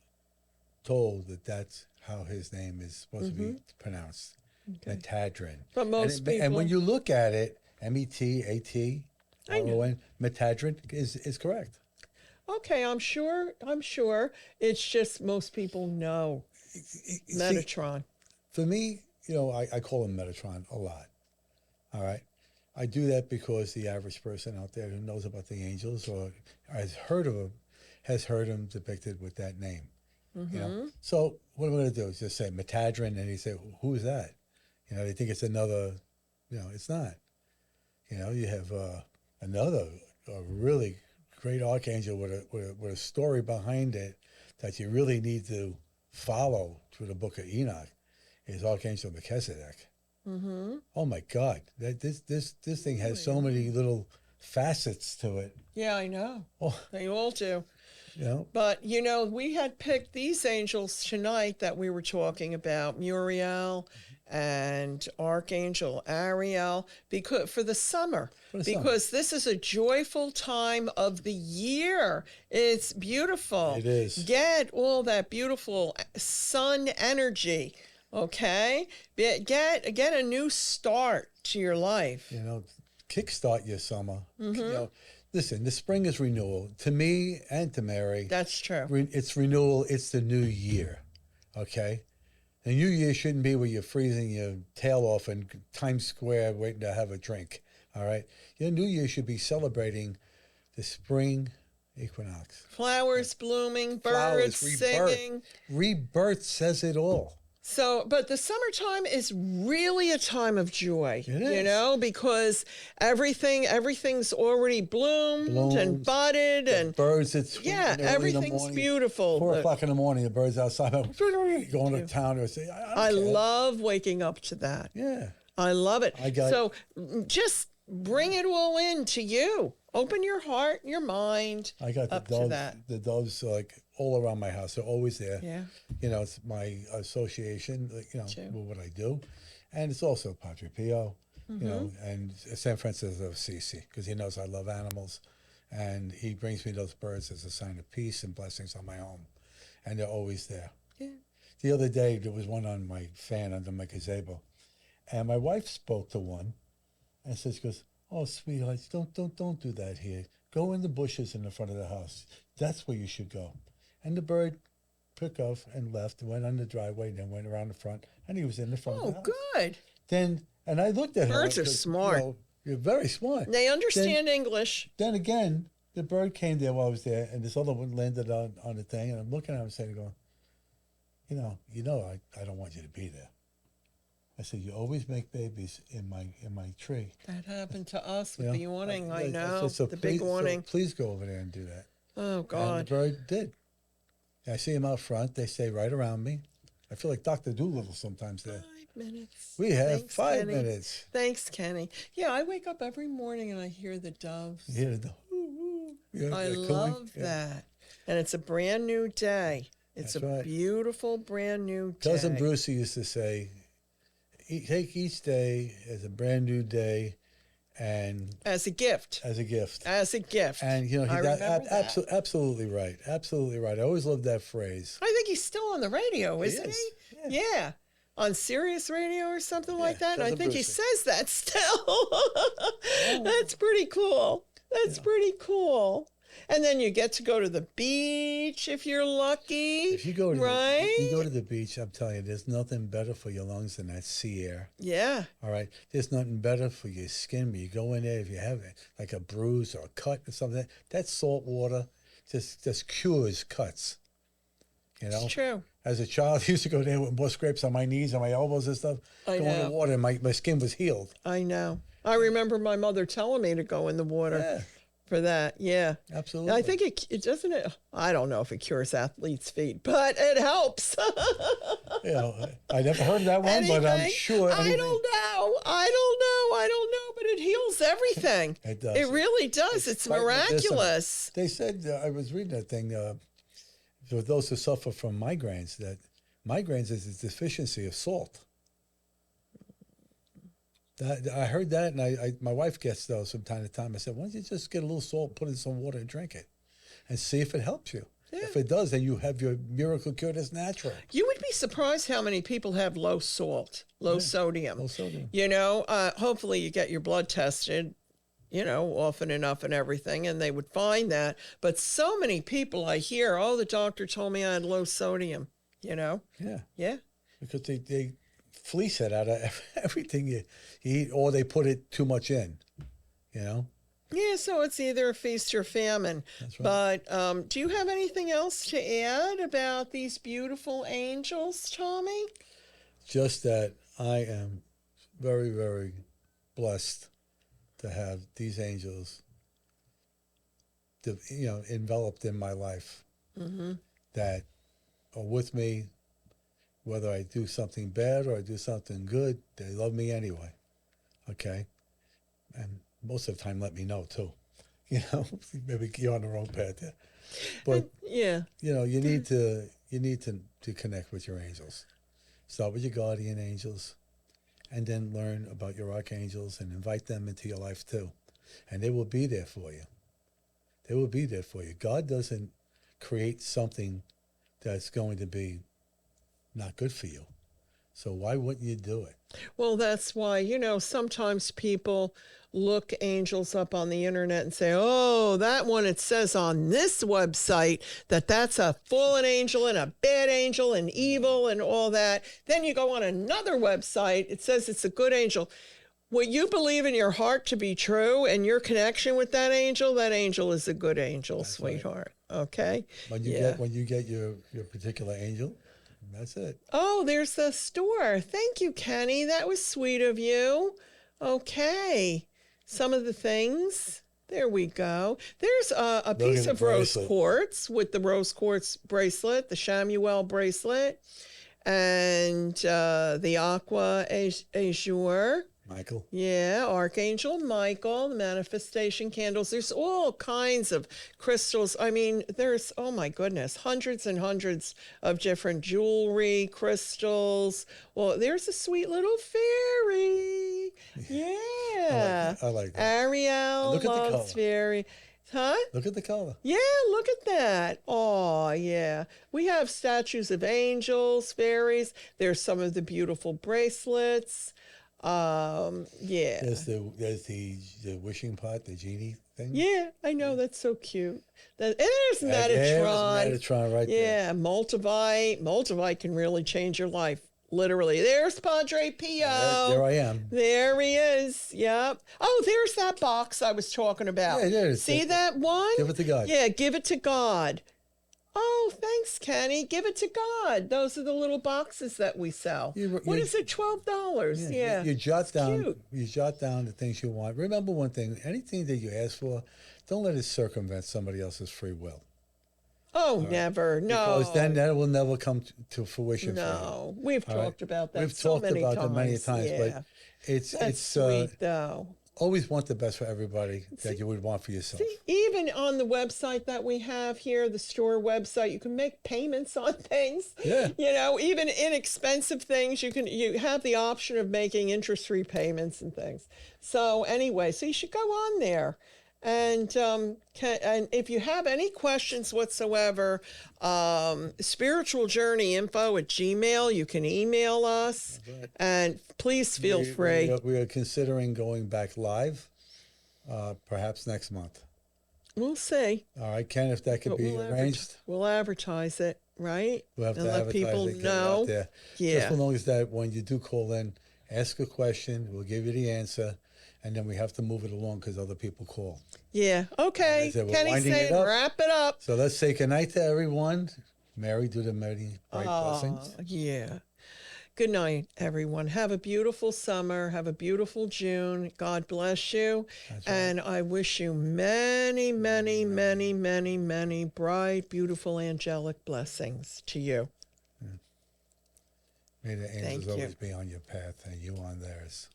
told that that's how his name is supposed to be pronounced. Okay. Metadrin. But most people... And when you look at it, M-E-T-A-T-R-O-N, Metadrin is correct. Okay, I'm sure. It's just most people know Metatron. See, for me, you know, I call him Metatron a lot. All right. I do that because the average person out there who knows about the angels or has heard of him has heard him depicted with that name. You know. So what I'm going to do is just say Metadrin, and he say, "Who is that?" You know, they think it's another. You know, it's not. You know, you have another really great archangel with a story behind it that you really need to follow through the book of Enoch is Archangel Melchizedek. Oh my God, this thing has so many little facets to it. Yeah, I know. Oh. They all do. You know? But, you know, we had picked these angels tonight that we were talking about, Muriel and Archangel Ariel, because for the summer. Because this is a joyful time of the year. It's beautiful. It is. Get all that beautiful sun energy, okay? Get a new start to your life. You know, kickstart your summer. You know, listen, the spring is renewal. To me and to Mary. That's true. It's renewal. It's the new year, okay? The new year shouldn't be where you're freezing your tail off in Times Square waiting to have a drink, all right? Your new year should be celebrating the spring equinox. Flowers blooming, birds singing. Rebirth says it all. So, but the summertime is really a time of joy, It is. you know, because everything's already bloomed and budded, and birds, it's everything's beautiful. 4 o'clock in the morning, the birds outside going to town or say, I love waking up to that. Yeah, I love it. So just bring it all in to you. Open your heart, your mind. I got the doves like all around my house. They're always there. Yeah. You know, it's my association, you know, with what I do. And it's also Padre Pio, you know, and San Francisco of Assisi, because he knows I love animals. And he brings me those birds as a sign of peace and blessings on my home. And they're always there. Yeah. The other day, there was one on my fan under my gazebo. And my wife spoke to one and says, "Oh, sweethearts, don't do that here. Go in the bushes in the front of the house. That's where you should go." And the bird took off and left and went on the driveway and then went around the front, and he was in the front of the house. Oh, good. And I looked at her. Birds are smart. You know, you're very smart. They understand English. Then again, the bird came there while I was there, and this other one landed on the thing, and I'm looking at him and saying, you know, I don't want you to be there. I said, "You always make babies in my tree." That happened to us with the awning. I know, said, so the big awning. So please go over there and do that. Oh, God. And the bird did. I see him out front. They stay right around me. I feel like Dr. Doolittle sometimes there. 5 minutes. We have Thanks, 5 Kenny. minutes. Thanks, Kenny. Yeah, I wake up every morning and I hear the doves. You hear the woo, woo. I love that. And it's a brand new day. It's That's beautiful brand new day. Cousin Brucey used to say, take each day as a brand new day and as a gift. As a gift. As a gift. And, you know, I remember that. Absolutely right. Absolutely right. I always loved that phrase. I think he's still on the radio, isn't he? Yeah. On Sirius Radio or something like that. I think he says that still. That's pretty cool. That's pretty cool. And then you get to go to the beach if you're lucky. If you go to right? you go to the beach, I'm telling you, there's nothing better for your lungs than that sea air. Yeah. All right. There's nothing better for your skin. When you go in there, if you have like a bruise or a cut or something, that salt water just cures cuts. You know? It's true. As a child, I used to go there with more scrapes on my knees and my elbows and stuff. I Go in know. the water and my skin was healed. I know. I remember my mother telling me to go in the water Yeah, for that. Yeah. absolutely. I think it doesn't it. I don't know if it cures athletes' feet, but it helps. You know, I never heard of that one, but I'm sure. I don't know. I don't know, but it heals everything. It does. It really does. It's quite miraculous. They said, I was reading that thing, for those who suffer from migraines, that migraines is a deficiency of salt. I heard that, and my wife gets those from time to time. I said, why don't you just get a little salt, put in some water, and drink it, and see if it helps you. Yeah. If it does, then you have your miracle cure that's natural. You would be surprised how many people have low salt, low sodium. Low sodium. You know, hopefully you get your blood tested, you know, often enough and everything, and they would find that. But so many people I hear, oh, the doctor told me I had low sodium, you know? Yeah. Yeah. Because they fleece it out of everything you eat, or they put it too much in, you know? Yeah, so it's either a feast or famine. That's right. But do you have anything else to add about these beautiful angels, Tommy? Just that I am very, very blessed to have these angels, enveloped in my life, that are with me, whether I do something bad or I do something good. They love me anyway. Okay, and most of the time, let me know too. You know, maybe you're on the wrong path there, but Yeah. you know, you need to connect with your angels. Start with your guardian angels, and then learn about your archangels and invite them into your life too. And they will be there for you. They will be there for you. God doesn't create something that's going to be not good for you. So why wouldn't you do it? Well, that's why, you know, sometimes people look angels up on the internet and say, oh, that one, it says on this website that that's a fallen angel and a bad angel and evil and all that. Then you go on another website, it says it's a good angel. What you believe in your heart to be true and your connection with that angel is a good angel, that's sweetheart. Right. Okay? When you get your particular angel, that's it. Oh, there's the store. Thank you, Kenny. That was sweet of you. Okay. Some of the things. There we go. There's a piece of rose quartz with the rose quartz bracelet, the Shamuel bracelet, and the aqua azure. Michael. Yeah, Archangel Michael, the manifestation candles. There's all kinds of crystals. I mean, there's, oh my goodness, hundreds and hundreds of different jewelry, crystals. Well, there's a sweet little fairy. Yeah. I like that. Ariel Look at the loves color. fairy. Huh? Look at the color. Yeah, look at that. Oh, yeah. We have statues of angels, fairies. There's some of the beautiful bracelets. Yeah. There's the wishing pot, the genie thing. Yeah, I know. That's so cute. And there's Metatron. There's Metatron right there. Yeah, Multivite. Multivite can really change your life. Literally. There's Padre Pio. There I am. There he is. Yep. Oh, there's that box I was talking about. Yeah, there it is. See that one? Give it to God. Yeah, give it to God. Oh, thanks, Kenny. Give it to God. Those are the little boxes that we sell. What is it? $12. Yeah. You jot down. Cute. You jot down the things you want. Remember one thing: anything that you ask for, don't let it circumvent somebody else's free will. Oh, never. No. Because then that will never come to fruition. No. For you. We've talked about that. We've so talked many about times. that many times, Yeah. but That's it's sweet, though. always want the best for everybody that you would want for yourself. Even on the website that we have here, the store website, you can make payments on things. Yeah. You know, even inexpensive things, you have the option of making interest-free payments and things. So anyway, so you should go on there. And and if you have any questions whatsoever, spiritualjourneyinfo@gmail, you can email us. Right. And please feel free. We are considering going back live, perhaps next month. We'll see. All right, Ken, if that could But be arranged, we'll advertise it, right? we'll have And to let advertise people it, get it out know. there. Just Yeah. as long as that when you do call in, ask a question, we'll give you the answer, and then we have to move it along because other people call. Yeah. Okay. That's it. We're Kenny's winding it saying up. wrap it up. So let's say goodnight to everyone. Mary, do the mighty bright blessings. Yeah. Good night, everyone. Have a beautiful summer. Have a beautiful June. God bless you. That's right. And I wish you many, many, many, many, many bright, beautiful, angelic blessings to you. May the angels Thank you. always be on your path and you on theirs.